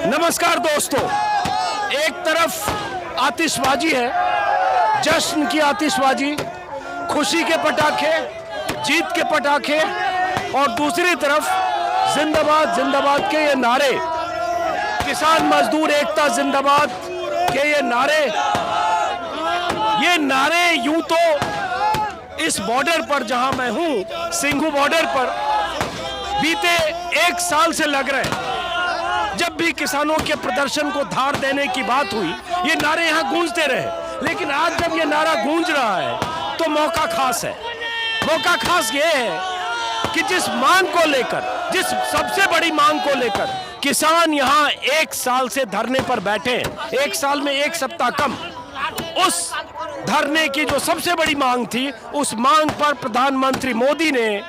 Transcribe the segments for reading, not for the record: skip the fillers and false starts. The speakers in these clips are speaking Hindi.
नमस्कार दोस्तों, एक तरफ आतिशबाजी है, जश्न की आतिशबाजी, खुशी के पटाखे, जीत के पटाखे, और दूसरी तरफ जिंदाबाद जिंदाबाद के ये नारे, किसान मजदूर एकता जिंदाबाद के ये नारे यूं तो इस बॉर्डर पर जहां मैं हूं, सिंघू बॉर्डर पर, बीते 1 साल से लग रहे हैं। जब भी किसानों के प्रदर्शन को धार देने की बात हुई, ये नारे यहां गूंजते रहे। लेकिन आज जब ये नारा गूंज रहा है तो मौका खास है। मौका खास ये है कि जिस मांग को लेकर, जिस सबसे बड़ी मांग को लेकर किसान यहां 1 साल से धरने पर बैठे हैं, 1 साल में 1 सप्ताह कम, उस धरने की जो सबसे बड़ी मांग थी, उस मांग पर प्रधानमंत्री मोदी ने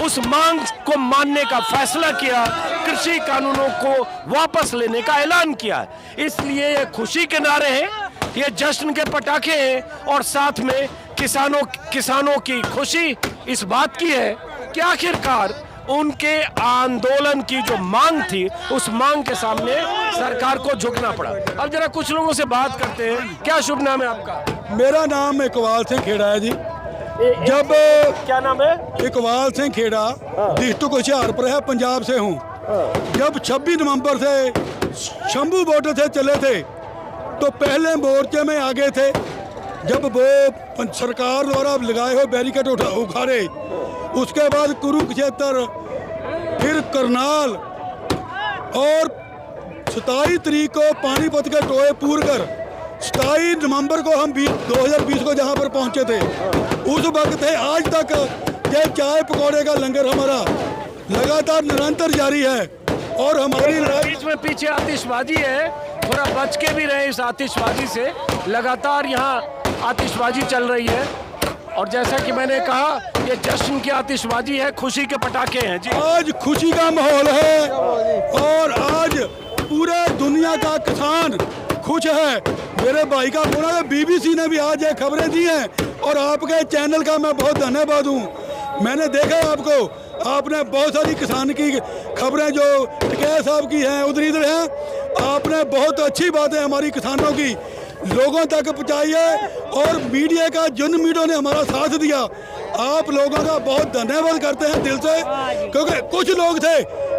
उस मांग को मानने का फैसला किया, कृषि कानूनों को वापस लेने का ऐलान किया। इसलिए ये खुशी के नारे हैं, ये जश्न के पटाखे हैं, और साथ में किसानों की खुशी इस बात की है कि आखिरकार उनके आंदोलन की जो मांग थी, उस मांग के सामने सरकार को झुकना पड़ा। अब जरा कुछ लोगों से बात करते हैं। क्या शुभ नाम है आपका? मेरा नाम इकबाल सिंह खेड़ा है जी। जब क्या नाम है? इकबाल सिंह खेड़ा, डिस्ट्रिक्ट हुशियारपुर है, पंजाब से हूँ। जब 26 नवंबर से शंभू बॉर्डर से चले थे तो पहले मोर्चे में आगे थे। जब वो सरकार द्वारा लगाए हुए बैरिकेड उखाड़े, उसके बाद कुरुक्षेत्र, फिर करनाल, और 27 तारीख को पानीपत के टोए पूर कर 27 नवंबर को हम 2020 को जहाँ पर पहुँचे थे, उस वक्त है आज तक ये चाय पकौड़े का लंगर हमारा लगातार निरंतर जारी है। और हमारी बीच में पीछे आतिशबाजी है, थोड़ा बच के भी रहे इस आतिशबाजी से। लगातार यहाँ आतिशबाजी चल रही है, और जैसा कि मैंने कहा, ये जश्न की आतिशबाजी है, खुशी के पटाखे हैं जी। आज खुशी का माहौल है, और आज पूरे दुनिया का किसान खुश है। मेरे भाई का बोला है, BBC ने भी आज ये खबरें दी हैं, और आपके चैनल का मैं बहुत धन्यवाद हूँ। मैंने देखा आपको, आपने बहुत सारी किसान की खबरें जो टिकैत साहब की हैं, उधर इधर हैं, आपने बहुत अच्छी बातें हमारी किसानों की लोगों तक पहुँचाई है। और मीडिया का, जिन मीडिया ने हमारा साथ दिया, आप लोगों का बहुत धन्यवाद करते हैं दिल से, क्योंकि कुछ लोग थे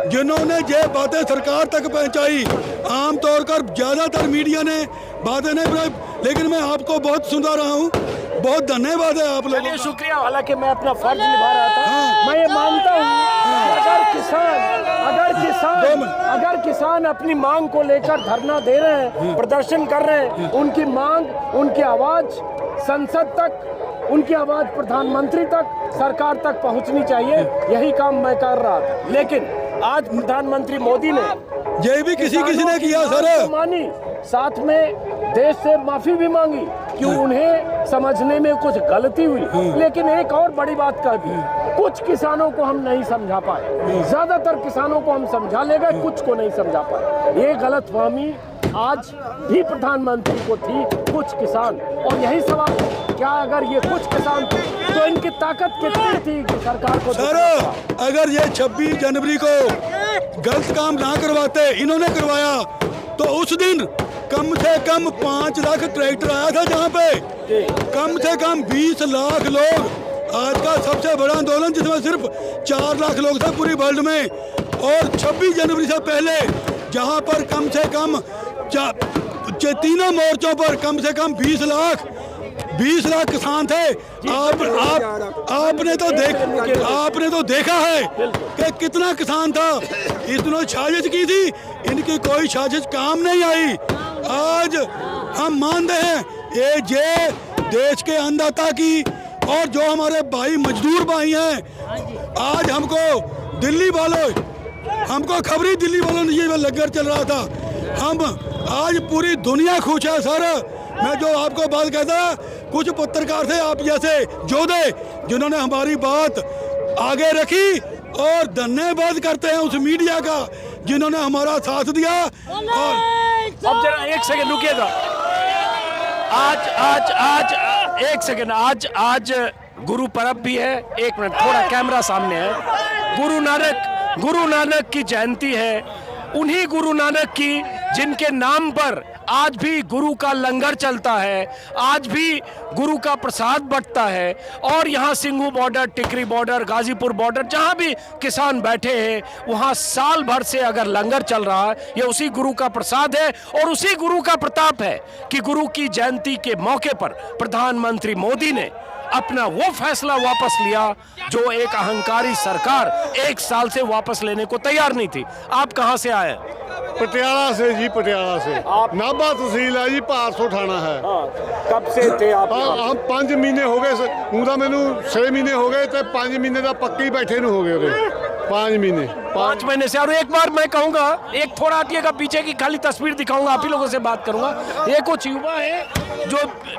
जिन्होंने ये बातें सरकार तक पहुंचाई। आमतौर पर ज़्यादातर मीडिया ने बातें नहीं बनाई, लेकिन मैं आपको बहुत सुन रहा हूँ। बहुत धन्यवाद है आप लोगों का। शुक्रिया। हालांकि मैं अपना फर्ज निभा रहा था। मैं ये मानता हूँ कि अगर किसान अपनी मांग को लेकर धरना दे रहे हैं, प्रदर्शन कर रहे हैं, उनकी मांग, उनकी आवाज संसद तक, उनकी आवाज प्रधानमंत्री तक, सरकार तक पहुंचनी चाहिए। यही काम मैं कर रहा था। लेकिन आज प्रधानमंत्री मोदी ने ये भी किसी ने किया सर, मानी, साथ में देश से माफी भी मांगी कि उन्हें समझने में कुछ गलती हुई। लेकिन एक और बड़ी बात कह दी, कुछ किसानों को हम नहीं समझा पाए, ज्यादातर किसानों को हम समझा ले गए, कुछ को नहीं समझा पाए। ये गलतफहमी आज भी प्रधानमंत्री को थी, कुछ किसान। और यही सवाल, क्या अगर ये कुछ किसान थे तो इनकी ताकत कितनी थी कि सरकार को? सर, अगर ये 26 जनवरी को गलत काम ना करवाते, इन्होंने करवाया, तो उस दिन कम से कम 5 लाख ट्रैक्टर आया था जहाँ पे, कम से कम 20 लाख लोग। आज का सबसे बड़ा आंदोलन जिसमें सिर्फ 4 लाख लोग थे पूरी वर्ल्ड में, और 26 जनवरी से पहले जहाँ पर कम से कम तीनों मोर्चों पर कम से कम 20 लाख किसान थे। आपने तो देखा है कि कितना किसान था। इन्होंने साजिश की थी, इनकी कोई साजिश काम नहीं आई। आज हम मानते हैं ये देश के अन्नदाता की, और जो हमारे भाई मजदूर भाई हैं, आज हमको दिल्ली वालों, हमको खबरी दिल्ली वालों ने ये लंगर चल रहा था, हम आज पूरी दुनिया खुश है सर। मैं जो आपको बात कहता, कुछ पत्रकार थे आप जैसे जोधे, जिन्होंने हमारी बात आगे रखी, और धन्यवाद करते हैं उस मीडिया का जिन्होंने हमारा साथ दिया। और अब जरा एक सेकंड रुकिएगा। आज एक सेकंड, आज गुरु पर्व भी है। एक मिनट, थोड़ा कैमरा सामने है। गुरु नानक की जयंती है। उन्हीं गुरु नानक की जिनके नाम पर आज भी गुरु का लंगर चलता है, आज भी गुरु का प्रसाद बंटता है। और यहाँ सिंघू बॉर्डर, टिकरी बॉर्डर, गाजीपुर बॉर्डर, जहाँ भी किसान बैठे हैं वहाँ साल भर से अगर लंगर चल रहा है, ये उसी गुरु का प्रसाद है और उसी गुरु का प्रताप है कि गुरु की जयंती के मौके पर प्रधानमंत्री मोदी ने अपना वो फैसला वापस लिया जो एक अहंकारी सरकार 1 साल से वापस लेने को तैयार नहीं थी। आप कहां से आए? पटियाला से जी, पटियाला से। नाभा तहसील है जी, भारसो थाना है। कब से थे आप? हम 5 महीने हो गए। ਉਹਦਾ ਮੈਨੂੰ 6 महीने हो गए तो 5 महीने का पक्की बैठे ਨੂੰ हो गए। 5 महीने से। और एक बार मैं कहूंगा, एक थोड़ा हटिएगा पीछे की खाली तस्वीर दिखाऊंगा, आप ही लोगों से बात करूंगा। ये कुछ युवा है जो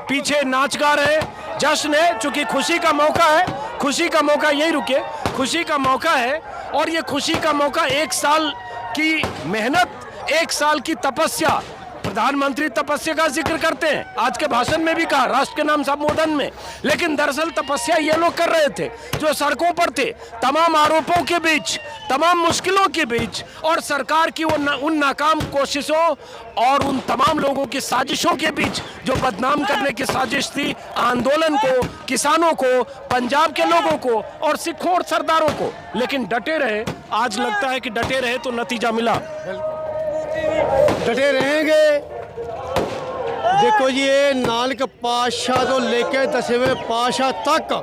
पीछे नाच गा रहे हैं, जश्न है, चूंकि खुशी का मौका है। खुशी का मौका, यही रुके, खुशी का मौका है। और ये खुशी का मौका 1 साल की मेहनत, 1 साल की तपस्या। प्रधानमंत्री तपस्या का जिक्र करते हैं, आज के भाषण में भी कहा, राष्ट्र के नाम संबोधन में। लेकिन दरअसल तपस्या ये लोग कर रहे थे जो सड़कों पर थे, तमाम आरोपों के बीच, तमाम मुश्किलों के बीच, और सरकार की उन नाकाम कोशिशों और उन तमाम लोगों की साजिशों के बीच जो बदनाम करने की साजिश थी आंदोलन को, किसानों को, पंजाब के लोगों को और सिखों और सरदारों को। लेकिन डटे रहे। आज लगता है कि डटे रहे तो नतीजा मिला। डटे रहेंगे। देखो जी, ये नानक पातशाह तो लेके 10वें पातशाह तक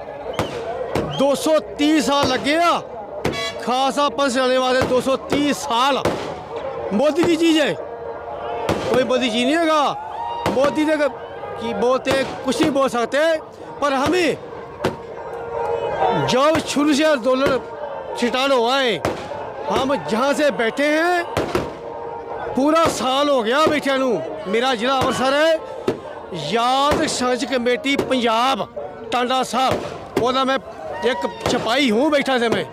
230 साल लगे आ। खासा पंथ चलने वाले 230 साल। मोदी की चीज़ है, कोई मोदी चीज नहीं है। मोदी ने कि बोलते कुछ नहीं बोल सकते, पर हमें जब शुरू से आंदोलन स्टार्ट हुआ है, हम जहाँ से बैठे हैं पूरा साल हो गया बैठे नू। मेरा जिला अमृतसर है। याद सांझ कमेटी पंजाब टांडा साहब, ओदा मैं एक छपाई हूँ, बैठा से मैं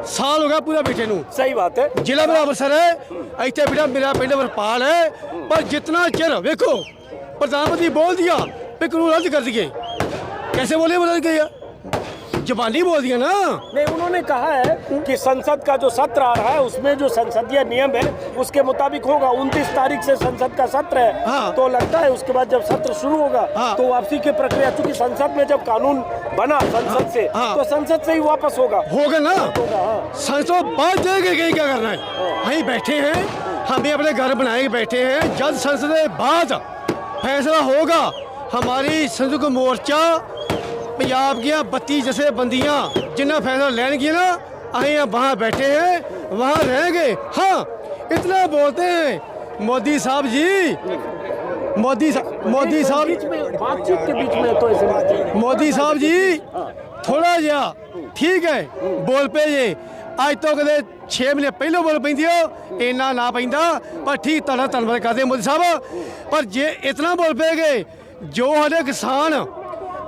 साल हो गया पूरा बैठे नू। सही बात है। जिला मेरा अमृतसर है, इतने बेटा मेरा पिंड वरपाल है। पर जितना चिर देखो प्रधानमंत्री बोल दिया भी कानून रद्द कर दिए, कैसे बोले रद्द किया? जबानी बोल दिया ना। नहीं, उन्होंने कहा है कि संसद का जो सत्र आ रहा है उसमें जो संसदीय नियम है उसके मुताबिक होगा। 29 तारीख से संसद का सत्र है। हाँ। तो लगता है उसके बाद जब सत्र शुरू होगा हाँ। तो वापसी की प्रक्रिया, चूंकि संसद में जब कानून बना संसद से हाँ। तो संसद से ही वापस होगा ना। हाँ। संसद बात देंगे कहीं क्या करना है। वहीं बैठे हैं, हमें अपने घर बनाए के बैठे हैं। जब संसद के बाद फैसला होगा, हमारी संसद को मोर्चा पंजाब की 32 जैसे बंदियाँ जिन्हें फैसला लेने की ना, अं वहाँ बैठे हैं, वहाँ रहेंगे। हाँ, इतना बोलते हैं मोदी साहब जी, मोदी साहब बातचीत के बीच में तो ऐसे मोदी साहब जी थोड़ा जहा ठीक है बोल पे जे। आज तो कदे 6 महीने पहले बोल पैंदी हो, इन्ना ना पैंदा, पर ठीक तरह धन्यवाद करते मोदी साहब। पर जे इतना बोल पे गए जो हमारे किसान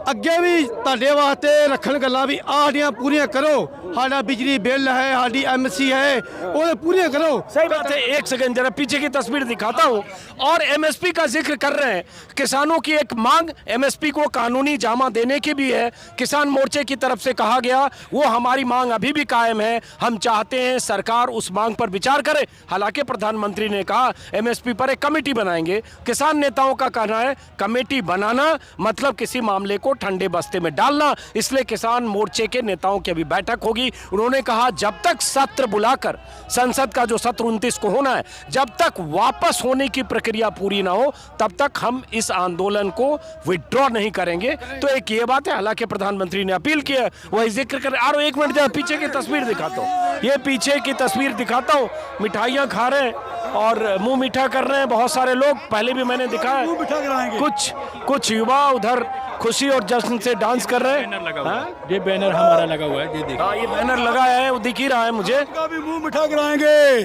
अगे भी तुहाडे वास्ते रखन गल्लां भी आडियां पूरियां करो। साडा बिजली बिल है, साडी एमएसपी है, वो पूरियां करो। सही बात है। एक सेकंड जरा पीछे की तस्वीर दिखाता हूं। और एमएसपी का जिक्र कर रहे हैं। किसानों की एक मांग एमएसपी को कानूनी जामा देने की भी है। किसान मोर्चे की तरफ से कहा गया वो हमारी मांग अभी भी कायम है, हम चाहते हैं सरकार उस मांग पर विचार करे। हालांकि प्रधानमंत्री ने कहा एमएसपी पर एक कमेटी बनाएंगे। किसान नेताओं का कहना है कमेटी बनाना मतलब किसी मामले को ठंडे बस्ते में डालना, इसलिए किसान मोर्चे के नेताओं की अभी बैठक होगी। उन्होंने कहा जब तक सत्र बुलाकर, संसद का जो सत्र 29 को होना है, जब तक वापस होने की प्रक्रिया पूरी ना हो तब तक हम इस आंदोलन को विड्रॉ नहीं करेंगे। तो एक ये बात है। हालांकि प्रधानमंत्री ने अपील की है, वही जिक्र कर। और एक मिनट जरा पीछे की तस्वीर दिखाता हूँ, ये पीछे की तस्वीर दिखाता हूँ। मिठाइयाँ खा रहे हैं और मुंह मीठा कर रहे हैं बहुत सारे लोग, पहले भी मैंने दिखाया। कुछ युवा उधर खुशी और जश्न से डांस कर रहे हैं। ये बैनर हमारा लगा हुआ है, ये देखिए। हाँ, ये बैनर लगाया है, वो दिख ही रहा है मुझे। आपका भी मुंह मिठा कराएंगे,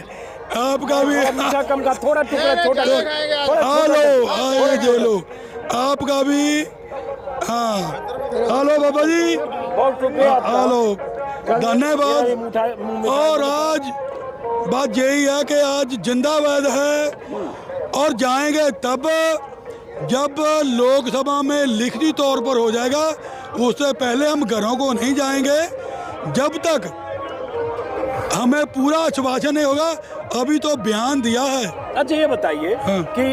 आपका भी मीठा कम का थोड़ा टुकड़ा छोटा लो आपका भी। हाँ, हेलो बाबा जी, बहुत शुक्रिया, हेलो, धन्यवाद। और आज बात यही है कि आज जिंदाबाद है और जाएंगे तब जब लोकसभा में लिखती तौर पर हो जाएगा, उससे पहले हम घरों को नहीं जाएंगे जब तक हमें पूरा आश्वासन नहीं होगा। अभी तो बयान दिया है। अच्छा ये बताइए कि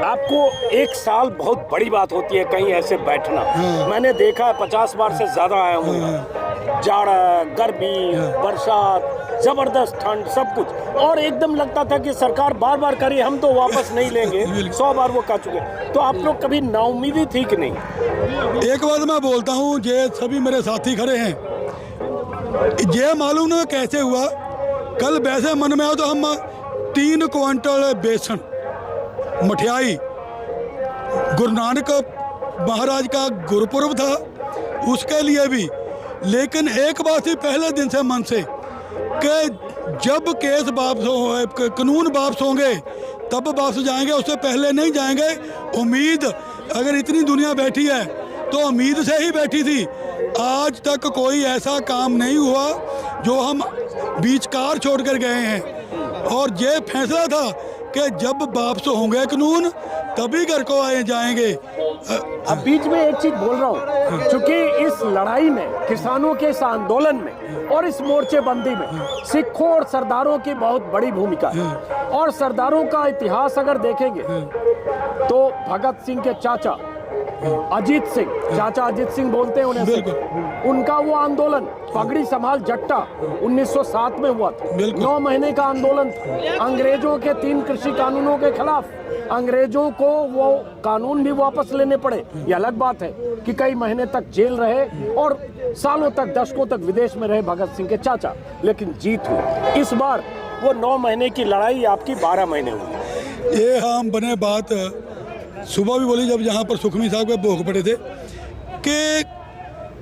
आपको एक साल बहुत बड़ी बात होती है कहीं ऐसे बैठना। मैंने देखा है 50 बार से ज्यादा आया हूँ। जाड़ा, गर्मी, बरसात, जबरदस्त ठंड, सब कुछ, और एकदम लगता था कि सरकार बार बार करे, हम तो वापस नहीं लेंगे। 100 बार वो कह चुके। तो आप लोग कभी नाउम्मीदी थी कि नहीं? एक बात मैं बोलता हूँ, ये सभी मेरे साथी खड़े हैं, ये मालूम नहीं कैसे हुआ। कल वैसे मन में आया तो हम 3 क्विंटल बेसन मठियाई, गुरु नानक महाराज का गुरुपुरब था उसके लिए भी, लेकिन एक बात ही पहले दिन से मन से कि जब केस वापस हो, कानून वापस होंगे तब वापस जाएंगे, उससे पहले नहीं जाएंगे। उम्मीद अगर इतनी दुनिया बैठी है तो उम्मीद से ही बैठी थी। आज तक कोई ऐसा काम नहीं हुआ जो हम बीचकार छोड़कर गए हैं, और ये फैसला था कि जब वापस होंगे कानून तभी घर को आए जाएंगे। अब बीच में एक चीज बोल रहा हूँ, क्योंकि इस लड़ाई में, किसानों के इस आंदोलन में और इस मोर्चेबंदी में सिखों और सरदारों की बहुत बड़ी भूमिका है। और सरदारों का इतिहास अगर देखेंगे तो भगत सिंह के चाचा अजीत सिंह, चाचा अजीत सिंह बोलते हैं उन्हें, उनका वो आंदोलन पगड़ी संभाल जट्टा 1907 में हुआ था। 9 महीने का आंदोलन था अंग्रेजों के 3 कृषि कानूनों के खिलाफ। अंग्रेजों को वो कानून भी वापस लेने पड़े। ये अलग बात है कि कई महीने तक जेल रहे और सालों तक, दशकों तक विदेश में रहे भगत सिंह के चाचा, लेकिन जीत हुई। इस बार वो 9 महीने की लड़ाई आपकी 12 महीने हुई। ये हम बने बात सुबह भी बोली जब यहाँ पर सुखमी साहब के भोग पड़े थे कि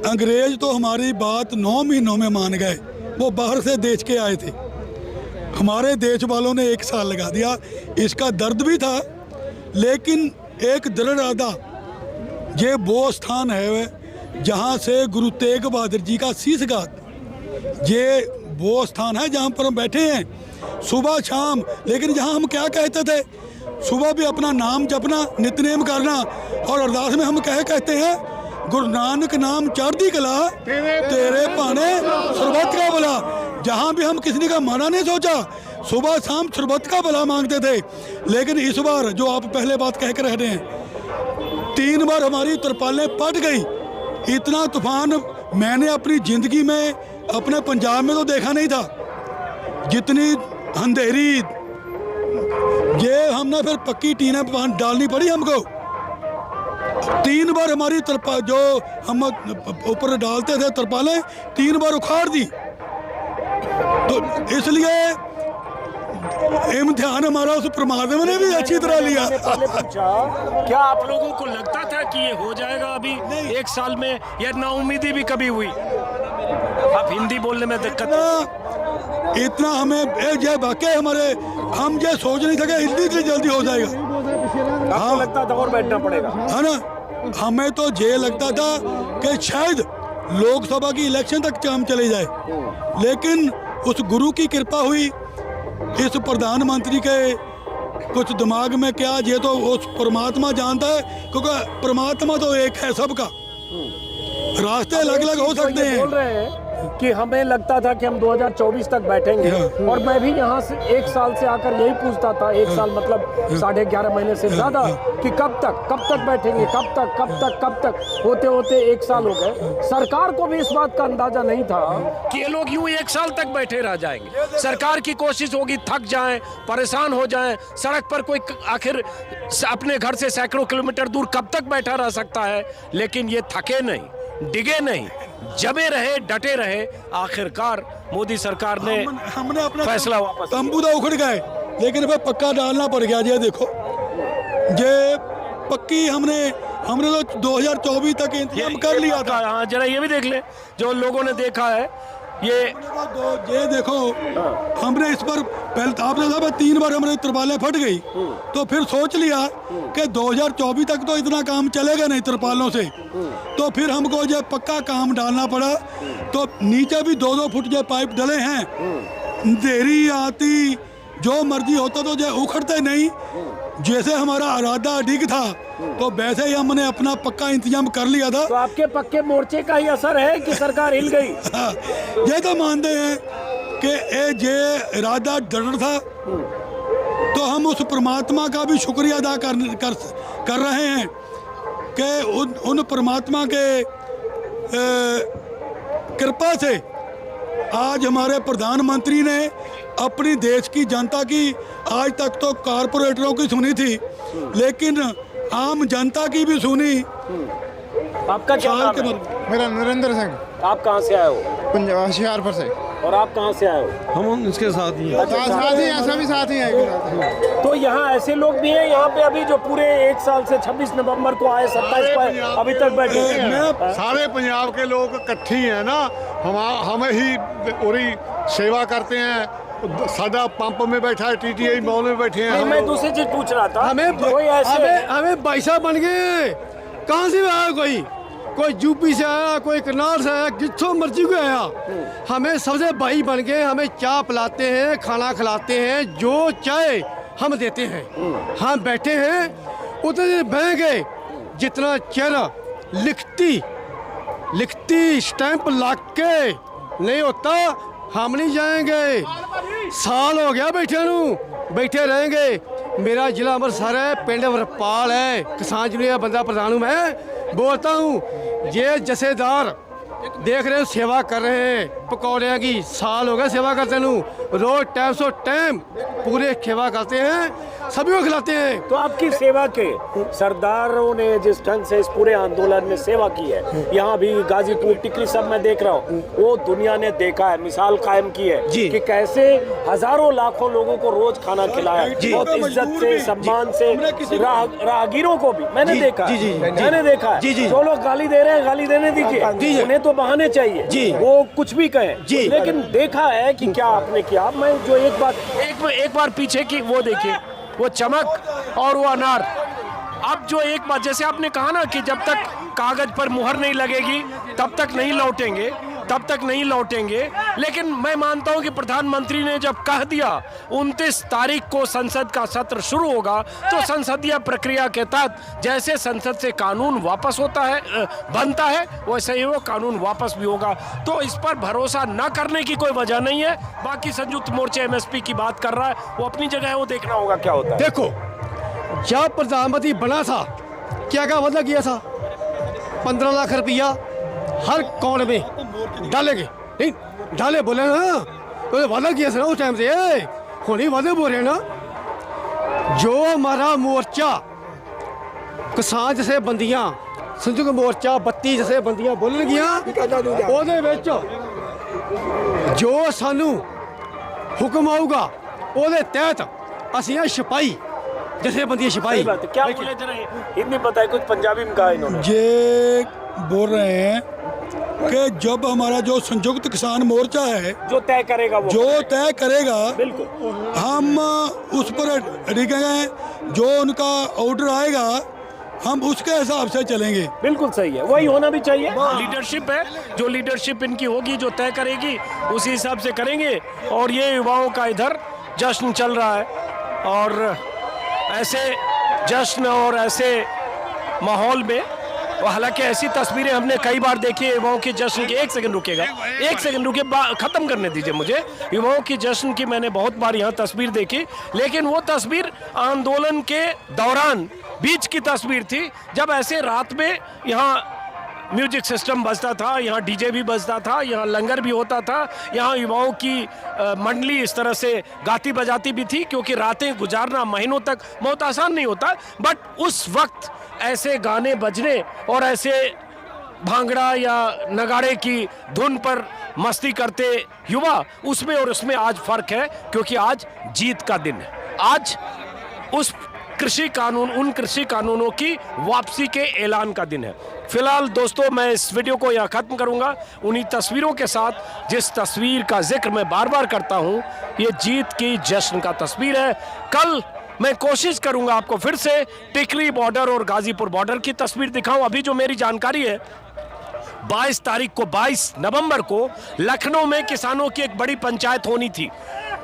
अंग्रेज तो हमारी बात 9 महीनों में मान गए। वो बाहर से देश के आए थे, हमारे देश वालों ने 1 साल लगा दिया। इसका दर्द भी था, लेकिन एक दृढ़ इरादा। ये वो स्थान है जहाँ से गुरु तेग बहादुर जी का शीशगात, ये वो स्थान है जहाँ पर हम बैठे हैं सुबह शाम। लेकिन जहाँ हम क्या कहते थे, सुबह भी अपना नाम जपना, नित्यनेम करना, और अरदास में हम कहते हैं गुरु नानक नाम चढ़ती कला, तेरे पाने सरबत का भला। जहाँ भी हम किसी का माना नहीं सोचा, सुबह शाम सरबत का भला मांगते थे। लेकिन इस बार जो आप पहले बात कह कर रह रहे हैं, 3 बार हमारी तरपालें पट गई। इतना तूफान मैंने अपनी जिंदगी में अपने पंजाब में तो देखा नहीं था। जितनी अंधेरी, ये हमने फिर पक्की टीनें डालनी पड़ी हमको। 3 बार हमारी जो हम ऊपर डालते थे तरपालें, 3 बार उखाड़ दी। तो इसलिए इम्तिहान हमारा उस परमात्मा ने भी अच्छी तरह लिया। पहले पूछा, क्या आप लोगों को लगता था कि ये हो जाएगा अभी 1 साल में, या नाउम्मीदी भी कभी हुई? आप हिंदी बोलने में दिक्कत है। इतना हमें ये वाकई हमारे, हम ये सोच नहीं सके इतनी जल्दी हो जाएगा। आपको लगता था और बैठना पड़ेगा, है ना? हमें तो ये लगता था कि शायद लोकसभा की इलेक्शन तक हम चले जाए, लेकिन उस गुरु की कृपा हुई। इस प्रधानमंत्री के कुछ दिमाग में क्या, ये तो उस परमात्मा जानता है, क्योंकि परमात्मा तो एक है सबका। रास्ते अलग अलग हो सकते हैं। बोल रहे हैं कि हमें लगता था कि हम 2024 तक बैठेंगे, और मैं भी यहाँ से 1 साल से आकर यही पूछता था, 1 साल मतलब 11.5 महीने से ज्यादा, कि कब तक बैठेंगे, कब तक होते होते 1 साल हो गए। सरकार को भी इस बात का अंदाजा नहीं था कि ये लोग यूं 1 साल तक बैठे रह जाएंगे। सरकार की कोशिश होगी थक जाएं, परेशान हो जाएं, सड़क पर कोई आखिर अपने घर से सैकड़ों किलोमीटर दूर कब तक बैठा रह सकता है। लेकिन ये थके नहीं, डिगे नहीं, जमे रहे, डटे रहे। आखिरकार मोदी सरकार ने हमने अपना फैसला वापस, तंबू तो उखड़ गए, लेकिन फिर पक्का डालना पड़ गया। ये देखो, ये पक्की हमने तो 2024 तक इंतजाम कर लिया था। हाँ, जरा ये भी देख ले जो लोगों ने देखा है। ये देखो, हमने इस पर पहले तो आपने कहा 3 बार हमारी तरपालें फट गई, तो फिर सोच लिया कि 2024 तक तो इतना काम चलेगा नहीं तरपालों से, तो फिर हमको जो पक्का काम डालना पड़ा। तो नीचे भी 2-2 फुट जो पाइप डले हैं। देरी आती जो मर्जी होता तो जो उखड़ते नहीं। जैसे हमारा इरादा डिग था तो वैसे ही हमने अपना पक्का इंतजाम कर लिया था। तो आपके पक्के मोर्चे का ही असर है कि सरकार हिल गई? ये तो मानते हैं कि ये इरादा डर था, तो हम उस परमात्मा का भी शुक्रिया अदा कर रहे हैं कि उन परमात्मा के कृपा से आज हमारे प्रधानमंत्री ने अपनी देश की जनता की, आज तक तो कारपोरेटरों की सुनी थी, लेकिन आम जनता की भी सुनी। आपका क्या नाम है? मेरा नरेंद्र सिंह। आप कहाँ से आए हो? पंजाब होशियारपुर से। और आप कहाँ से आए हो? हम इसके साथ ही हैं। साथ ही हैं, सभी साथ ही हैं। तो यहाँ ऐसे लोग भी हैं यहाँ पे अभी जो पूरे 1 साल से 26 नवंबर को आए, 27 को अभी तक बैठे हैं। सारे पंजाब के लोग इकट्ठी हैं ना, हम ही पूरी सेवा करते हैं। सादा पंप में बैठा है, TTI मॉल में बैठे हैं। मैं दूसरी चीज पूछ रहा था, हमें भाई साहब बन गए। कहाँ से आया कोई यूपी से आया, कोई करनाल से आया, जितों मर्जी को आया, हमें सबसे भाई बन गए। हमें चाय पिलाते हैं, खाना खिलाते हैं, जो चाहे हम देते हैं। हम बैठे हैं उतने देर बह गए जितना चेहरा लिखती स्टैंप लग के नहीं होता, हम नहीं जाएंगे। साल हो गया बैठे रहेंगे। मेरा जिला अमृतसर है, पिंड वरपाल है, किसान यूनियन का बंदा प्रधान हूँ। मैं बोलता हूँ ये जसेदार देख रहे हो सेवा कर रहे हैं पकौड़िया की, साल हो गया सेवा करते हैं। रोज टाइम सो टाइम पूरे सेवा करते हैं, सभी को खिलाते हैं। तो आपकी सेवा के सरदारों ने जिस ढंग से इस पूरे आंदोलन में सेवा की है, यहाँ भी गाजीपुर टिकरी सब मैं देख रहा हूँ, वो दुनिया ने देखा है, मिसाल कायम की है कि कैसे हजारों लाखों लोगों को रोज खाना खिलाया, बहुत इज्जत से, सम्मान से, राहगीरों को भी मैंने देखा है। जो लोग गाली दे रहे हैं, गाली देने दीजिए, उन्हें तो बहाने चाहिए, वो कुछ भी कहें, लेकिन देखा है कि क्या आपने किया। मैं जो एक बार पीछे की वो देखिए, वो चमक और वो अनार। अब जो एक बात जैसे आपने कहा ना कि जब तक कागज पर मुहर नहीं लगेगी तब तक नहीं लौटेंगे, लेकिन मैं मानता हूं कि प्रधानमंत्री ने जब कह दिया 29 तारीख को संसद का सत्र शुरू होगा, तो संसदीय प्रक्रिया के तहत जैसे संसद से कानून वापस बनता है, वैसे ही वो कानून वापस भी होगा। तो इस पर भरोसा न करने की कोई वजह नहीं है। बाकी संयुक्त मोर्चा MSP की बात कर रहा है, वो अपनी जगह है, वो देखना होगा क्या होता है। देखो, जब प्रधानमंत्री बना था क्या वादा किया था? 15 लाख रुपया हर कौन में डालेंगे, नहीं डाले बोले ना, तो वादा किया था ना उस टाइम से। होनी वादे बोल रहे ना। जो हमारा मोर्चा किसान जैसे बंदियां, संयुक्त मोर्चा 32 जैसे बंदियां बोलणगियां, ਉਹਦੇ ਵਿੱਚ जो सानू हुक्म आऊगा ਉਹਦੇ तहत ਅਸੀਂ सिपाही जैसे बंदी सिपाही। क्या बोले जरा हिंदी बताए, कुछ पंजाबी में कहा इन्होंने। ये बोल रहे हैं कि जब हमारा जो संयुक्त किसान मोर्चा है जो तय करेगा बिल्कुल हम उस पर अड़ेंगे, जो उनका ऑर्डर आएगा हम उसके हिसाब से चलेंगे। बिल्कुल सही है, वही होना भी चाहिए। लीडरशिप है, जो लीडरशिप इनकी होगी, जो तय करेगी उसी हिसाब से करेंगे। और ये युवाओं का इधर जश्न चल रहा है, और ऐसे जश्न और ऐसे माहौल में, हालांकि ऐसी तस्वीरें हमने कई बार देखी है युवाओं के जश्न की। एक सेकंड रुके, खत्म करने दीजिए मुझे। युवाओं की जश्न की मैंने बहुत बार यहाँ तस्वीर देखी, लेकिन वो तस्वीर आंदोलन के दौरान बीच की तस्वीर थी, जब ऐसे रात में यहाँ म्यूजिक सिस्टम बजता था, यहाँ DJ भी बजता था, यहाँ लंगर भी होता था, यहाँ युवाओं की मंडली इस तरह से गाती बजाती भी थी, क्योंकि रातें गुजारना महीनों तक बहुत आसान नहीं होता। बट उस वक्त ऐसे गाने बजने और ऐसे भांगड़ा या नगाड़े की धुन पर मस्ती करते युवा, उसमें और उसमें आज फर्क है, क्योंकि आज जीत का दिन है। आज उन कृषि कानूनों की वापसी के ऐलान का दिन है। फिलहाल दोस्तों, मैं इस वीडियो को यहाँ खत्म करूँगा उन्हीं तस्वीरों के साथ, जिस तस्वीर का जिक्र मैं बार बार करता हूँ। ये जीत की जश्न का तस्वीर है। कल मैं कोशिश करूँगा आपको फिर से टिकरी बॉर्डर और गाजीपुर बॉर्डर की तस्वीर दिखाऊँ। अभी जो मेरी जानकारी है, 22 नवंबर को लखनऊ में किसानों की एक बड़ी पंचायत होनी थी,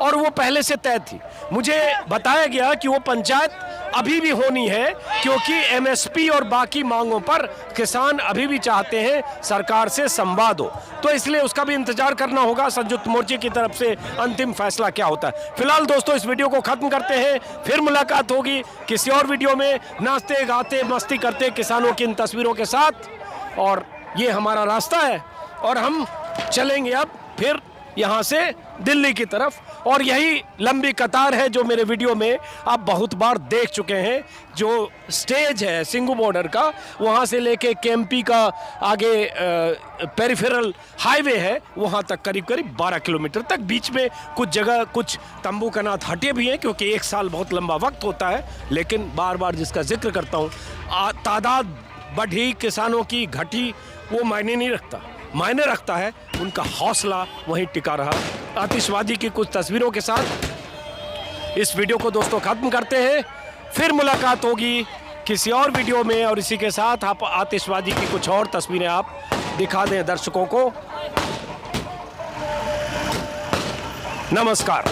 और वो पहले से तय थी। मुझे बताया गया कि वो पंचायत अभी भी होनी है, क्योंकि एमएसपी और बाकी मांगों पर किसान अभी भी चाहते हैं सरकार से संवाद हो। तो इसलिए उसका भी इंतजार करना होगा संयुक्त मोर्चे की तरफ से अंतिम फैसला क्या होता है। फिलहाल दोस्तों इस वीडियो को खत्म करते हैं, फिर मुलाकात होगी किसी और वीडियो में, नाचते गाते मस्ती करते किसानों की इन तस्वीरों के साथ। और ये हमारा रास्ता है और हम चलेंगे अब फिर यहाँ से दिल्ली की तरफ। और यही लंबी कतार है जो मेरे वीडियो में आप बहुत बार देख चुके हैं। जो स्टेज है सिंघू बॉर्डर का, वहाँ से लेके केएमपी का आगे पेरिफेरल हाईवे है, वहाँ तक करीब करीब 12 किलोमीटर तक। बीच में कुछ जगह कुछ तंबू कनात हटे भी हैं, क्योंकि एक साल बहुत लंबा वक्त होता है। लेकिन बार बार जिसका जिक्र करता हूँ, तादाद बढ़ी किसानों की घटी वो मायने नहीं रखता, मायने रखता है उनका हौसला वहीं टिका रहा। आतिशबाजी की कुछ तस्वीरों के साथ इस वीडियो को दोस्तों खत्म करते हैं, फिर मुलाकात होगी किसी और वीडियो में। और इसी के साथ आप आतिशबाजी की कुछ और तस्वीरें आप दिखा दें दर्शकों को। नमस्कार।